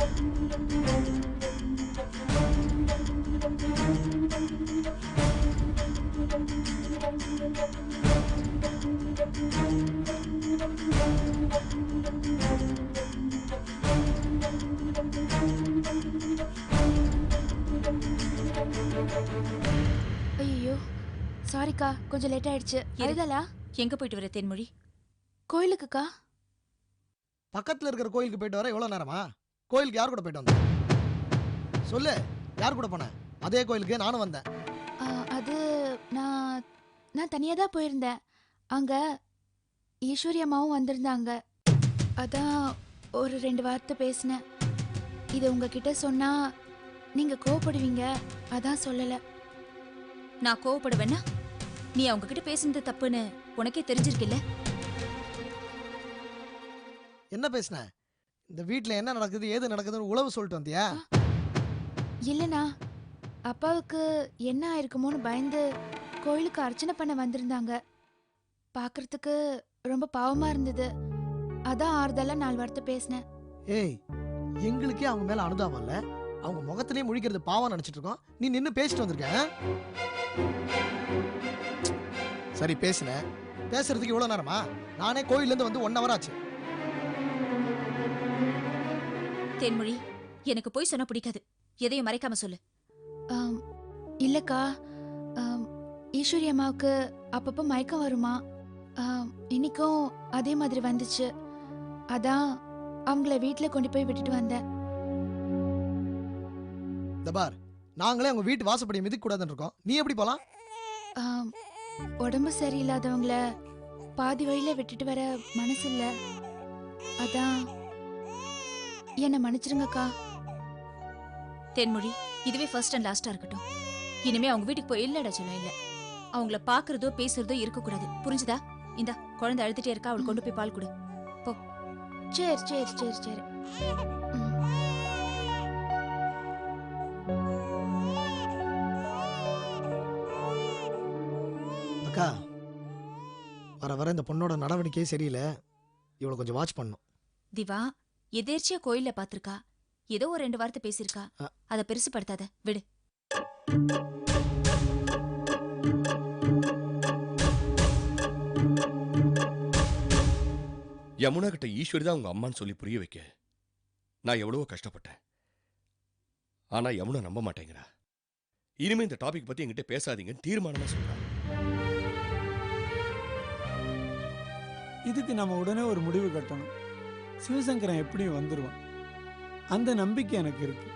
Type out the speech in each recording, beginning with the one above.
ஐயோ சாரிக்கா, கொஞ்சம் லேட் ஆயிடுச்சு. அழுதலா? எங்க போயிட்டு வர தேன்மொழி? கோயிலுக்குக்கா. பக்கத்துல இருக்கிற கோயிலுக்கு போயிட்டு வர எவ்வளவு நேரமா? கோயிலுக்கு யார் கூட போயிட்டு வந்த? சொல்லு, யார் கூட போன? அதே கோயிலுக்கு நானும் வந்தேன். அது நான் நான் தனியா தான் போயிருந்தேன். அங்க ஈஸ்வரி அம்மாவும் வந்திருந்தாங்க. அதான் ஒரு 2 வார்த்தை பேசினேன். இது உங்ககிட்ட சொன்னா நீங்க கோவப்படுவீங்க, அதான் சொல்லல. நான் கோவப்படுவேன்னா நீ அவங்க கிட்ட பேசுனது தப்புன்னு உனக்கே தெரிஞ்சிருக்கில்ல? என்ன பேசின? இந்த வீட்ல என்ன நடக்குது ஏது நடக்குதுன்னு உளவு சொல்லிட்டு வந்தியா? இல்லனா அப்பாவுக்கு என்ன ஆயிருக்குமோன்னு பயந்து கோயிலுக்கு அர்ச்சனை பண்ண வந்திருந்தாங்க. பார்க்கறதுக்கு ரொம்ப பாவமா இருந்தது. அதான் ஆறுதலா 4 வார்த்தை பேசினேன். ஏய், எங்களுக்கே அவங்க மேல அனுதாபம் இல்ல. அவங்க முகத்திலேயே முழிக்கிறது பாவம் நினைச்சிட்டு இருக்கோம். நீ நின்னு பேசிட்டு வந்திருக்க. சரி பேசுன. பேசுறதுக்கு இவ்வளவு நேரமா? நானே கோயில்ல இருந்து வந்து 1 ஹவர் ஆச்சு. தேன்மொழி, எனக்கு போய் சொன்னா பிடிக்காது. எதையும் மறைக்காம சொல்லு. இல்லக்கா, ஈஸ்வரி அம்மாவுக்கு அப்பப்போ மயக்கம் வருமா. இன்னைக்கும் அதே மாதிரி வந்துச்சு. அதான் அவங்கள வீட்டுல கொண்டு போய் விட்டுட்டு வந்தேன். தபார், நாங்களே அவங்க வீட்டு வாசப்படியை மிதிக்க கூடாதுன்னு இருக்கோம். நீ எப்படி போலாம்? உடம்பு சரியில்லாதவங்கள பாதி வழியில விட்டுட்டு வர மனசு இல்ல. அதான் என்ன மன்னிச்சிருங்கக்கா. தேன்மொழி, இதுவே ஃபர்ஸ்ட் அண்ட் லாஸ்டா இருக்கட்டும். இனிமே அவங்க வீட்டுக்கு போய் இல்லடா சொல்ல இல்ல. அவங்கள பாக்குறதோ பேசுறதோ இருக்கக்கூடாது. புரிஞ்சுதா? இந்த குழந்தை அழுதுட்டே இருக்கா, அவள் கொண்டு போய் பால் கொடு போ. சரி சரி சரி சரி. அக்கா, வர வர இந்த பொண்ணோட நடவடிக்கையே சரியில்லை. இவளை கொஞ்சம் வாட்ச் பண்ணும். திவா எதேர்ச்சியா கோயில்ல பாத்திருக்கா. ஏதோ ஒரு 2 வார்த்தை பேசிருக்கா. அதை பெருசுப்படுத்தாத, விடு. யமுனா கிட்ட ஈஸ்வரி தான் உங்க அம்மான்னு சொல்லி புரிய வைக்க நான் எவ்வளவோ கஷ்டப்பட்டேன். ஆனா யமுனா நம்ப மாட்டேங்கிறா. இனிமே இந்த டாபிக் பத்தி என்கிட்ட பேசாதீங்கன்னு தீர்மானமா சொல்றா. இதுக்கு நம்ம உடனே ஒரு முடிவு கட்டணும். சிவசங்கரன் எப்படியும் வந்துருவான், அந்த நம்பிக்கை எனக்கு இருக்கு.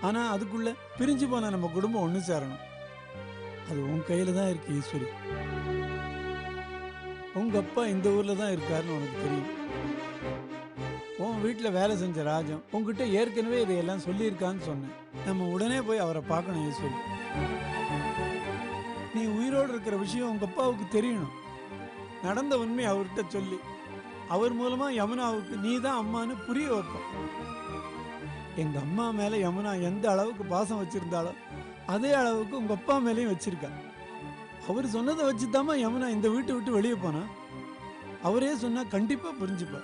ஆனா அதுக்குள்ள பிரிஞ்சு போன நம்ம குடும்பம் ஒண்ணு சேரணும். அது உன் கையில தான் இருக்கு ஈஸ்வரி. உங்க அப்பா இந்த ஊர்ல தான் இருக்காருன்னு உனக்கு தெரியும். உன் வீட்டில் வேலை செஞ்ச ராஜம் உங்ககிட்ட ஏற்கனவே இதையெல்லாம் சொல்லியிருக்கான்னு சொன்னேன். நம்ம உடனே போய் அவரை பார்க்கணும் ஈஸ்வரி. நீ உயிரோடு இருக்கிற விஷயம் உங்க அப்பாவுக்கு தெரியணும். நடந்த உண்மை அவர்கிட்ட சொல்லி அவர் மூலமா யமுனாவுக்கு நீ தான் அம்மான்னு புரிய வைப்போம். எங்க அம்மா மேல யமுனா எந்த அளவுக்கு பாசம் வச்சிருந்தாலும் அதே அளவுக்கு உங்க அப்பா மேலேயும் வச்சிருக்கா. அவர் சொன்னதை வச்சுதாம்மா யமுனா இந்த வீட்டை விட்டு வெளியே போனா. அவரே சொன்னா கண்டிப்பா புரிஞ்சுப்பா.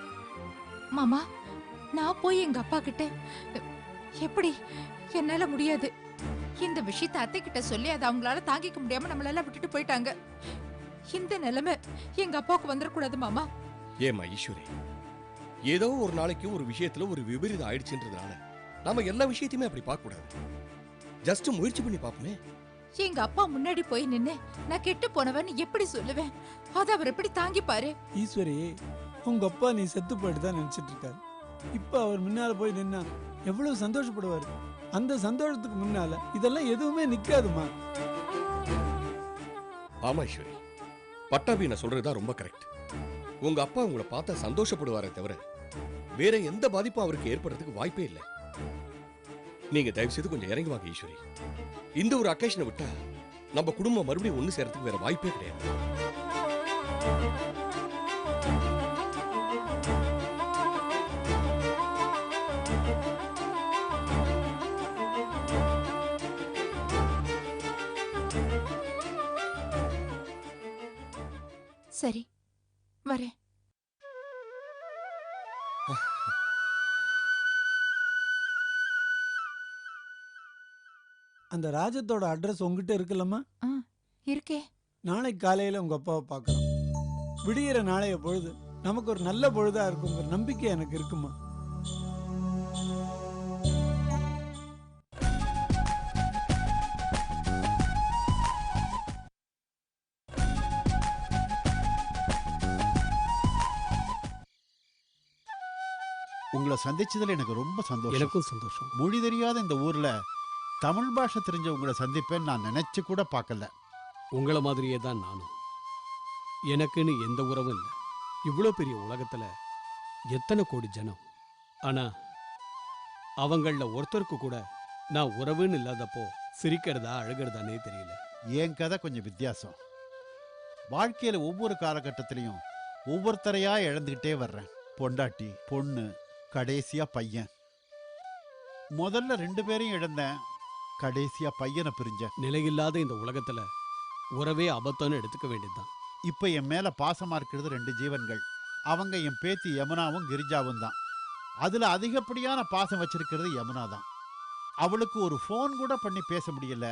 மாமா, நான் போய் எங்க அப்பா கிட்ட எப்படி? என்னால முடியாது. இந்த விஷயத்தை அத்தை கிட்ட சொல்லி அதை அவங்களால தாங்கிக்க முடியாம நம்மளால விட்டுட்டு போயிட்டாங்க. இந்த நிலைமை எங்க அப்பாவுக்கு வந்துடக்கூடாது மாமா. ஏமா ஈஸ்வரி, ஏதோ ஒரு நாளைக்கு ஒரு விஷயத்துல ஒரு விபரீதம் ஆயிடுச்சுன்றதுனால நாம எல்லா விஷயத்தையுமே அப்படி பார்க்க கூடாது. ஜஸ்ட் முயற்சி பண்ணி பார்ப்போமே. எங்க அப்பா முன்னாடி போய் நின்னு நான் கெட்டு போனவன் எப்படி சொல்லுவேன்? அதை அவர் எப்படி தாங்கிப்பாரு? ஈஸ்வரி, உங்க அப்பா நீ செத்து போயிட்டு தான் நினைச்சிட்டு இருக்காரு. இப்ப அவர் முன்னால போய் நின்னா எவ்வளவு சந்தோஷப்படுவாரு. அந்த சந்தோஷத்துக்கு முன்னால இதெல்லாம் எதுவுமே நிக்காதுமா. ஆமா ஈஸ்வரி, பட்டாபி நான் சொல்றதுதான் ரொம்ப கரெக்ட். உங்க அப்பா உங்களை பார்த்தா சந்தோஷப்படுவாரே தவிர வேற எந்த பாதிப்பும் அவருக்கு ஏற்படுறதுக்கு வாய்ப்பே இல்லை. நீங்க தயவு செய்து கொஞ்சம் இறங்கி வாங்க ஈஸ்வரி. இந்த ஒரு அக்கேஷனை விட்டா நம்ம குடும்பம் மறுபடியும் ஒண்ணு சேரத்துக்கு வேற வாய்ப்பே கிடையாது. சரி, வரேன். அந்த ராஜத்தோட அட்ரஸ் உங்ககிட்ட இருக்குல்லம்மா? இருக்கே. நாளைக்கு காலையில் உங்கள் அப்பாவை பார்க்குறோம். விடியிற நாளைய பொழுது நமக்கு ஒரு நல்ல பொழுதா இருக்குங்கிற நம்பிக்கை எனக்கு இருக்குமா? உங்களை சந்திச்சதுல எனக்கு ரொம்ப சந்தோஷம். எனக்கும் சந்தோஷம். மொழி தெரியாத இந்த ஊர்ல தமிழ் பாஷை தெரிஞ்ச உங்களை சந்திப்பேன்னு நான் நினைச்சு கூட பார்க்கல. உங்களை மாதிரியே தான் நானும். எனக்குன்னு எந்த உறவும் இல்லை. இவ்வளோ பெரிய உலகத்துல எத்தனை கோடி ஜனம். ஆனா அவங்கள ஒருத்தருக்கு கூட நான் உறவுன்னு இல்லாதப்போ சிரிக்கிறதா அழுகிறதானே தெரியல. என் கதை கொஞ்சம் வித்தியாசம். வாழ்க்கையில ஒவ்வொரு காலகட்டத்திலையும் ஒவ்வொருத்தரையா இழந்துகிட்டே வர்றேன். பொண்டாட்டி, பொண்ணு, கடைசியா பையன். முதல்ல 2 பேரையும் இழந்தேன். கடைசியா பையனை பிரிஞ்சேன். நிலையில்லாத இந்த உலகத்துல உறவே அபத்தம்னு எடுத்துக்க வேண்டியதுதான். இப்ப என் மேல பாசமா இருக்கிறது 2 ஜீவன்கள். அவங்க என் பேத்தி யமுனாவும் கிரிஜாவும் தான். அதுல அதிகப்படியான பாசம் வச்சிருக்கிறது யமுனா தான். அவளுக்கு ஒரு ஃபோன் கூட பண்ணி பேச முடியல.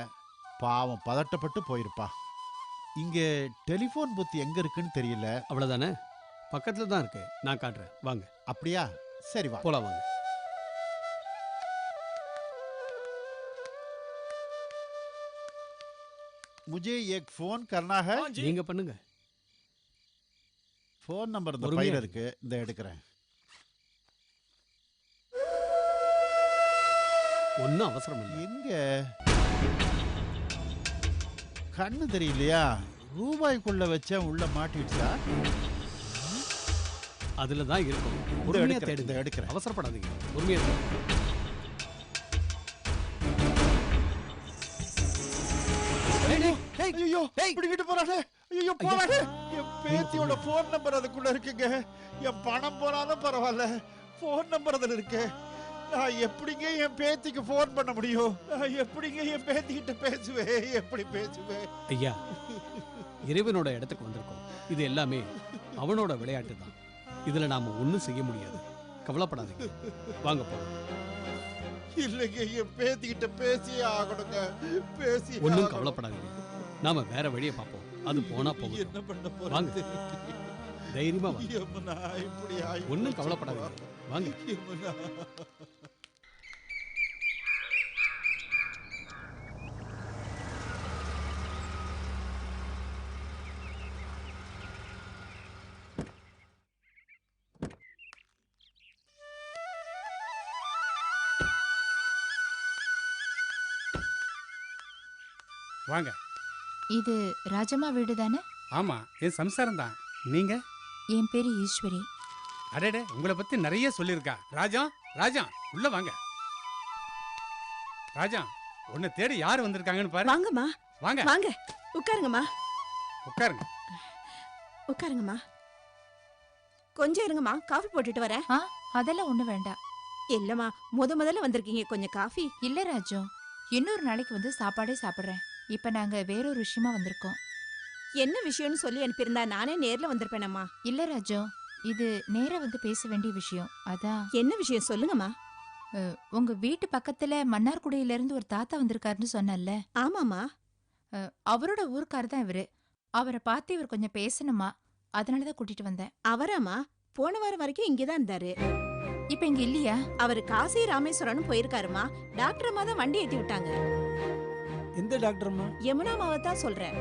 பாவம் பதட்டப்பட்டு போயிருப்பா. இங்க டெலிஃபோன் பூத் எங்க இருக்குன்னு தெரியல. அவ்வளவுதானே, பக்கத்துல தான் இருக்கு. நான் காட்டுறேன், வாங்க. அப்படியா? சரி வா போலாம், வாங்க. मुझे एक फोन करना है. நீங்க பண்ணுங்க. फोन नंबर இந்த பொறுமையா பையில இருக்கு. இருக்கு, இந்த எடுக்கிறேன். ஒன்னும் அவசரம் இல்லை. எங்க கண்ணு தெரியலையா? ரூபாய்க்குள்ள வச்சா உள்ள மாட்டிடுச்சா? அதுல தான் இருக்கும். இந்த பொறுமையா எடுக்கிறேன், தேடுங்க. இந்த எடுக்கிறேன். அவசரப்படாதீங்க, பொறுமையா தேடுங்க. ஐயோ பிடிக்கிட்டு போறானே. ஐயோ போறானே. என் பேத்தியோட போன் நம்பர் அதுக்குள்ள இருக்குங்க. என் பணம் போனாலும் பரவாயில்ல, போன் நம்பர் அதுல இருக்கு. நான் எப்படிங்க என் பேத்திக்கு போன் பண்ண முடியும்? நான் எப்படிங்க என் பேத்திக்கிட்ட பேசுவேன்? எப்படி பேசுவேன்? ஐயா, இறைவனோட இடத்துக்கு வந்திருக்கோம். இது எல்லாமே அவனோட விளையாட்டு தான். இதுல நாம ஒண்ணும் செய்ய முடியாது. கவலைப்படாதீங்க, வாங்க போலாம். இல்லைங்க, என் பேத்திக்கிட்ட பேசியே ஆகணுங்க. பேசி ஒன்னும் கவலைப்படாதீங்க, நாம வேற வழியை பார்ப்போம். அது போனா போகும். என்ன பண்ண வாங்க. போறேன்? தைரியமா வாங்க. யமுனா இப்படி ஆயி ஒன்னும் கவலைப்படாதீங்க, வாங்க. யமுனா. வாங்க. இது ராஜம்மா வீடு தானே? ஆமா, என் சம்சாரம் தான். நீங்க? என் பேரு ஈஸ்வரி. அடடே, உங்களை பத்தி நிறைய சொல்லியிருக்கா. ராஜா, ராஜா உள்ள வாங்க. ராஜா, உன்னை தேடி யார் வந்திருக்காங்கன்னு பாரு. வாங்கம்மா, வாங்க வாங்க, உட்காருங்கம்மா. உட்காருங்க. உட்காருங்கம்மா. கொஞ்சம் இருங்கம்மா, காஃபி போட்டுட்டு வரேன். அதெல்லாம் ஒண்ணு வேண்டாம். இல்லம்மா, முதல்ல வந்திருக்கீங்க, கொஞ்சம் காஃபி. இல்ல ராஜு, இன்னொரு நாளைக்கு வந்து சாப்பாடே சாப்பிடுறேன். இப்ப நாங்க வேறொரு விஷயமா வந்திருக்கோம். என்ன விஷயம்னு சொல்லி அனுப்பியிருந்தா நானே நேர்ல வந்திருப்பேனம்மா. இல்ல ராஜு, இது நேரா வந்து பேச வேண்டிய விஷயம். அதான். என்ன விஷயம் சொல்லுங்கம்மா. உங்க வீட்டு பக்கத்துல மன்னார்குடியில இருந்து ஒரு தாத்தா வந்திருக்காருன்னு சொன்னல. ஆமாம்மா. அவரோட ஊருக்கார் தான் இவரு. அவரை பார்த்து இவர் கொஞ்சம் பேசணுமா, அதனாலதான் கூட்டிட்டு வந்தேன். அவராமா? போன வாரம் வரைக்கும் இங்கதான் இருந்தாரு. இப்ப இங்க இல்லையா? அவரு காசி ராமேஸ்வரன் போயிருக்காருமா. டாக்டர் அம்மா தான் வண்டி ஏத்தி விட்டாங்க. எந்த டாக்டர்மா? யமுனா அம்மாவை தான் சொல்றேன்.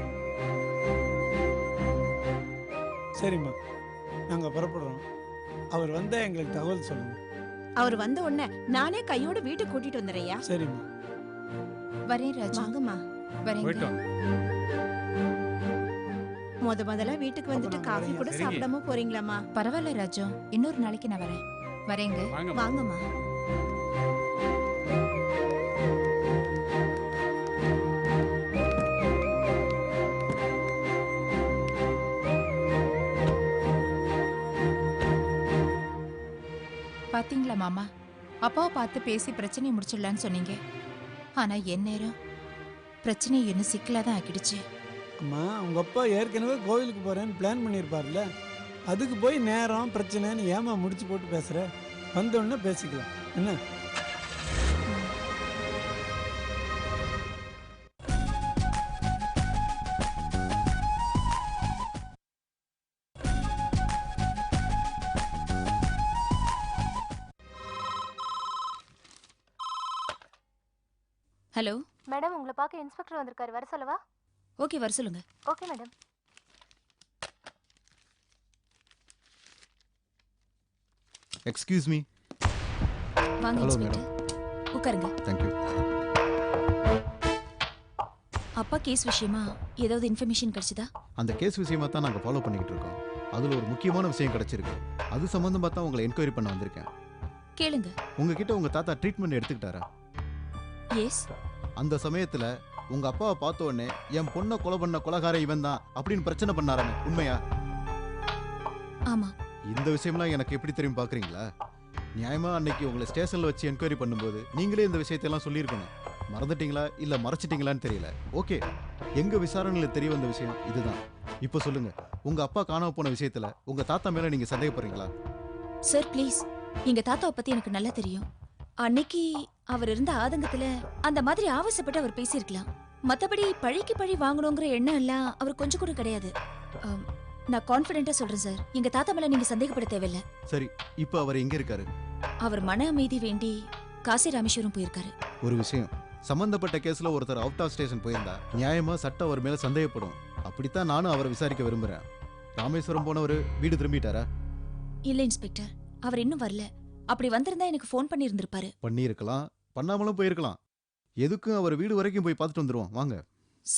சரிம்மா, நாங்க புறப்படுறோம். அவர் வந்தா எங்களுக்கு தகவல் சொல்லுங்க. அவர் வந்த உடனே நானே கையோட வீட்டுக்கு கூட்டிட்டு வந்துடுறேயா. சரிம்மா. வரேன் ராஜு. வாங்கம்மா. வரேன். போயிட்டு வாங்க. முதல்ல வீட்டுக்கு வந்துட்டு அப்புறம் காஃபி கூட சரிங்க. சாப்பிடாம போறீங்களாமா? பரவாயில்ல ராஜு, இன்னொரு நாளைக்கு நான் வரேன். வரேங்க. வாங்க. வாங்கம்மா. பாத்தீங்களா மாமா, அப்பாவை பார்த்து பேசி பிரச்சனையை முடிச்சிடலான்னு சொன்னீங்க. ஆனா என் நேரம் பிரச்சனையை இன்னும் சிக்கலாதான் ஆக்கிடுச்சு. அம்மா, உங்க அப்பா ஏற்கனவே கோவிலுக்கு போறேன்னு பிளான் பண்ணியிருப்பார்ல. அதுக்கு போய் நேரம் பிரச்சனைன்னு ஏமா முடிச்சு போட்டு பேசுற? வந்தோடனே பேசிக்கலாம் என்ன? ஹலோ. மேடம் உங்களை பார்க்க இன்ஸ்பெக்டர் வந்திருக்காரு, வர சொல்லவா? ஓகே, வர சொல்லுங்க. Okay madam. Excuse me. வாங்க ஹலோ இன்ஸ்பெக்டர். உட்காருங்க. தேங்க்யூ. அப்பா கேஸ் விஷயமா ஏதாவது இன்ஃபர்மேஷன் கிடைச்சதா? அந்த கேஸ் விஷயமா தான் நாங்கள் ஃபாலோ பண்ணிக்கிட்டு இருக்கோம். அதில் ஒரு முக்கியமான விஷயம் கிடைச்சிருக்கு. அது சம்மந்தமாக தான் உங்களை என்கொயரி பண்ண வந்திருக்கேன். கேளுங்க. உங்ககிட்ட உங்க தாத்தா ட்ரீட்மெண்ட் எடுத்துக்கிட்டாரா? எஸ். அந்த சமயத்தில் உங்க அப்பாவை பார்த்த உடனே என் பொண்ணை கொலை பண்ண கொலகார இவன் தான் அப்படின்னு பிரச்சனை பண்ணாராமே, உண்மையா? ஆமா. இந்த விஷயம்லாம் எனக்கு எப்படி தெரியும் பார்க்குறீங்களா? நியாயமா அன்னைக்கு உங்களை ஸ்டேஷனில் வச்சு என்கொயரி பண்ணும்போது நீங்களே இந்த விஷயத்தையெல்லாம் சொல்லியிருக்கணும். மறந்துட்டீங்களா இல்லை மறைச்சிட்டீங்களான்னு தெரியல. ஓகே, எங்க விசாரணையில் தெரிய வந்த விஷயம் இதுதான். இப்போ சொல்லுங்க, உங்க அப்பா காணாம போன விஷயத்துல உங்க தாத்தா மேல நீங்க சந்தேகப்படுறீங்களா? சார் ப்ளீஸ், எங்க தாத்தாவை பத்தி எனக்கு நல்லா தெரியும். அன்னைக்கு அவர் இருந்த ஆதங்கத்துல அந்த மாதிரி ஆவேசப்பட்டு அவர் பேசியிருக்கலாம். மத்தபடி பழிக்கு பழி வாங்கணுங்கிற எண்ணம் எல்லாம் அவர் கொஞ்சம் கூட கிடையாது. நான் கான்ஃபிடென்ட்டா சொல்றேன் சார், எங்க தாத்தா மேல நீங்க சந்தேகப்பட தேவையில்ல. சரி, இப்போ அவர் எங்க இருக்காரு? அவர் மன அமைதி வேண்டி காசி ராமேஸ்வரம் போயிருக்காரு. ஒரு விஷயம், சம்பந்தப்பட்ட கேஸ்ல ஒருத்தர் அவுட் ஆஃப் ஸ்டேஷன் போயிருந்தா நியாயமா சட்டம் அவர் மேல சந்தேகப்படும். அப்படித்தான் நானும் அவரை விசாரிக்க விரும்புறேன். ராமேஸ்வரம் போனவர் வீடு திரும்பிட்டாரா? இல்ல இன்ஸ்பெக்டர், அவர் இன்னும் வரல. அப்படி வந்திருந்தா எனக்கு ஃபோன் பண்ணி இருந்திருப்பாரு. பண்ணியிருக்கலாம், பண்ணாமலும் போயிருக்கலாம். எதுக்கும் அவர் வீடு வரைக்கும் போய் பார்த்துட்டு வந்துருவோம் வாங்க.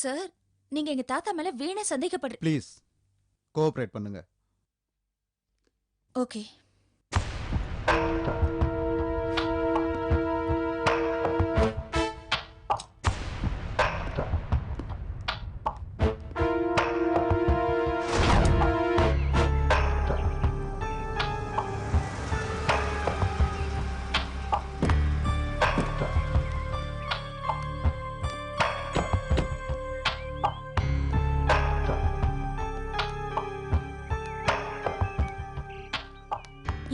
சார், நீங்க எங்க தாத்தா மேல வீணா சந்தேகப்படுற. ப்ளீஸ் கோஆபரேட் பண்ணுங்க. ஓகே.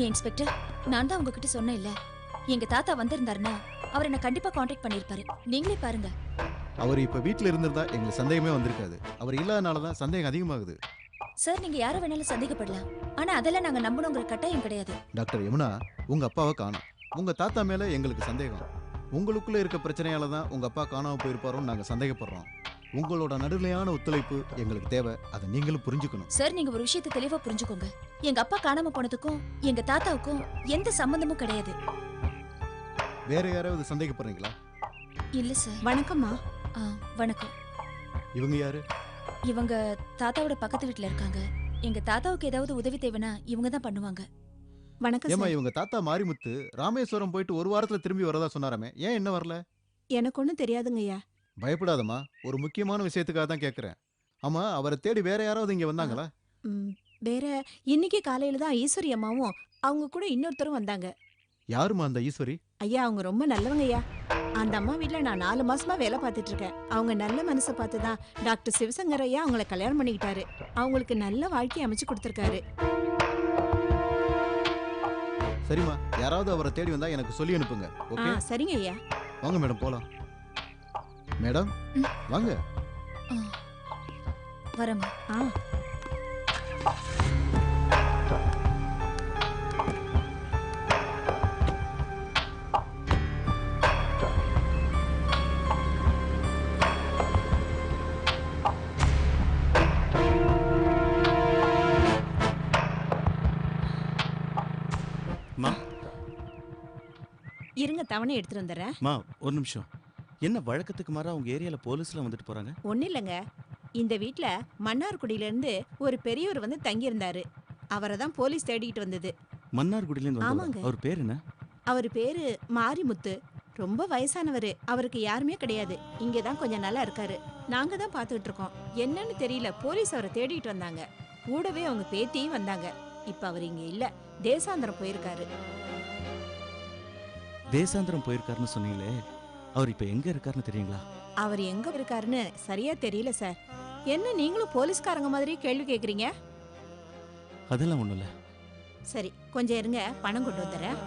இன்ஸ்பெக்டர், நான் தான் உங்ககிட்ட சொன்னேன் இல்ல, எங்க தாத்தா வந்திருந்தாருன்னா அவர் என்ன கண்டிப்பா கான்டாக்ட் பண்ணிருப்பாரு. நீங்களே பாருங்க. அவர் இப்ப வீட்டுல இருந்திருந்தா எங்களுக்கு சந்தேகமே வந்திருக்காது. அவர் இல்லாதனாலதான் சந்தேகம் அதிகமாகுது. சார், நீங்க யார வேணாலும் சந்தேகப்படலாம், ஆனா அதெல்லாம் நாங்க நம்பணுங்கிற கட்டாயம் கிடையாது. டாக்டர் யமுனா, உங்க அப்பாவை காணோம். உங்க தாத்தா மேல எங்களுக்கு சந்தேகம். உங்களுக்குள்ள இருக்க பிரச்சனையால தான் உங்க அப்பா காணாம போயிருப்பாரோன்னு நாங்க சந்தேகப்படுறோம். உங்களோட நடுநிலையான ஒத்துழைப்பு எங்களுக்கு தேவை. அதை நீங்களும் புரிஞ்சுக்கணும். சார், நீங்க ஒரு விஷயத்தை தெளிவா புரிஞ்சுக்கோங்க. எங்க அப்பா காணாம போனதுக்கும் எங்க தாத்தாவுக்கும் எந்த சம்பந்தமும் கிடையாது. வேற யாராவது சந்தேகப்படுறீங்களா? இல்ல சார். வணக்கம்மா. வணக்கம். இவங்க யாரு? இவங்க தாத்தாவோட பக்கத்து வீட்டுல இருக்காங்க. எங்க தாத்தாவுக்கு ஏதாவது உதவி தேவைன்னா இவங்க தான் பண்ணுவாங்க. வணக்கம் ஏமா, சார். இவங்க தாத்தா மாரிமுத்து ராமேஸ்வரம் போயிட்டு ஒரு வாரத்துல திரும்பி வரதா சொன்னாராமே, ஏன் என்ன வரல? எனக்கு ஒன்றும் தெரியாதுங்கய்யா. பயப்படாதம்மா, ஒரு முக்கியமான விஷயத்துக்காக தான் கேட்குறேன். ஆமா, அவரை தேடி வேற யாராவது இங்க வந்தாங்களா? வேற இன்னைக்கு காலையில தான் ஈஸ்வரி அம்மாவும் அவங்க கூட இன்னொருத்தரும் வந்தாங்க. யாருமா அந்த ஈஸ்வரி? ஐயா, அவங்க ரொம்ப நல்லவங்கய்யா. அந்த அம்மா வீட்ல நான் 4 மாசமா வேலை பார்த்துட்டு இருக்கேன். அவங்க நல்ல மனசை பார்த்து தான் டாக்டர் சிவசங்கர் ஐயா அவங்கள கல்யாணம் பண்ணிக்கிட்டாரு. அவங்களுக்கு நல்ல வாழ்க்கையை அமைச்சு கொடுத்துருக்காரு. சரிம்மா, யாராவது அவரை தேடி வந்தா எனக்கு சொல்லி அனுப்புங்க. ஓகே? சரிங்க ஐயா. வாங்க மேடம், போலாம். மேடம் வாங்க. வரமா. இருங்க, தவணை எடுத்துட்டு வந்துடுறேன். மா, ஒரு நிமிஷம். என்ன வழக்கத்துக்கு மாறா உங்க ஏரியால போலீஸ்ல வந்துட்டு போறாங்க? ஒன்றும் இல்லைங்க, இந்த வீட்ல மன்னார்குடியிலேருந்து ஒரு பெரியவர் வந்து தங்கியிருந்தாரு. அவரை தான் போலீஸ் தேடிக்கிட்டு வந்தது. மன்னார்குடியிலேருந்து ஆமாங்க. வந்தாங்க. அவர் பேர் என்ன? அவர் பேரு மாரிமுத்து. ரொம்ப வயசானவர். அவருக்கு யாருமே கிடையாது. இங்கே தான் கொஞ்சம் நல்லா இருக்காரு. நாங்க தான் பார்த்துக்கிட்டு இருக்கோம். என்னன்னு தெரியல, போலீஸ் அவரை தேடிட்டு வந்தாங்க. கூடவே அவங்க பேத்தியும் வந்தாங்க. இப்ப அவர் இங்க இல்ல, தேசாந்திரம் போயிருக்காரு. தேசாந்திரம் போயிருக்காருன்னு சொன்னீங்களே, அவர் இப்ப எங்க இருக்காருன்னு தெரியுங்களா? அவர் எங்க இருக்காருன்னு சரியா தெரியல சார். என்ன நீங்களும் போலீஸ்காரங்க மாதிரி கேள்வி கேக்குறீங்க? அதெல்லாம் ஒண்ணும் இல்ல. சரி, கொஞ்சம் இருங்க, பணம் கொண்டு வந்துடுறேன்.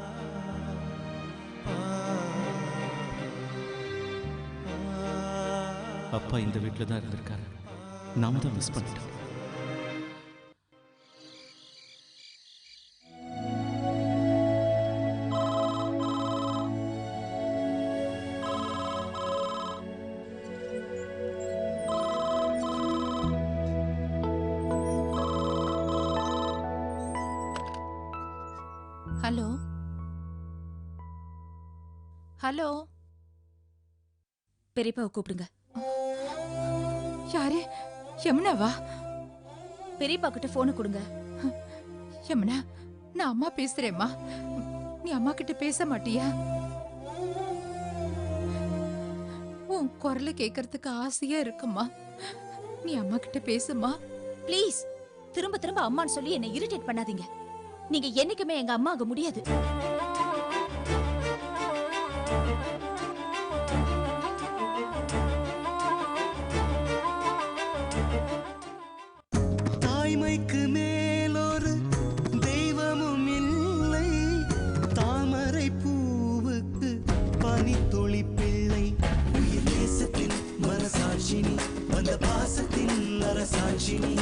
அப்பா இந்த வீட்டில் தான் இருந்திருக்காரு. நாம தான் மிஸ் பண்ணிட்டோம். ஹலோ ஹலோ பெரியப்பாவை கூப்பிடுங்க. யாரு? யமுனாவா? பெரியப்பா கிட்ட போனை கொடுங்க. யமுனா, நான் அம்மா பேசுறேம்மா. நீ அம்மா கிட்ட பேச மாட்டியா? உன் குரலை கேட்கறதுக்கு ஆசையா இருக்குமா. நீ அம்மா கிட்ட பேசுமா ப்ளீஸ். திரும்ப திரும்ப அம்மான்னு சொல்லி என்னை இரிட்டேட் பண்ணாதீங்க. நீங்க என்னைக்குமே எங்க அம்மா ஆக முடியாது. தாய்மைக்கு மேலொரு தெய்வமும் இல்லை, தாமரை பூவுக்கு பனித்துளி பிள்ளை. உயிர் நேசத்தின் மனசாட்சினி, வந்த பாசத்தின் அரசாட்சினி,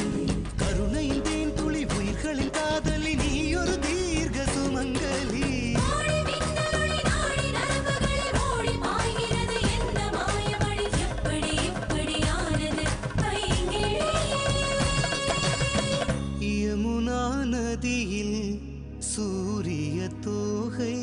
கருணையின் தேன் துளி, உயிர்களின் காதலி, நீ ஒரு தீர்க்க சுமங்கலி. யமுனா நதியில் சூரிய தோகை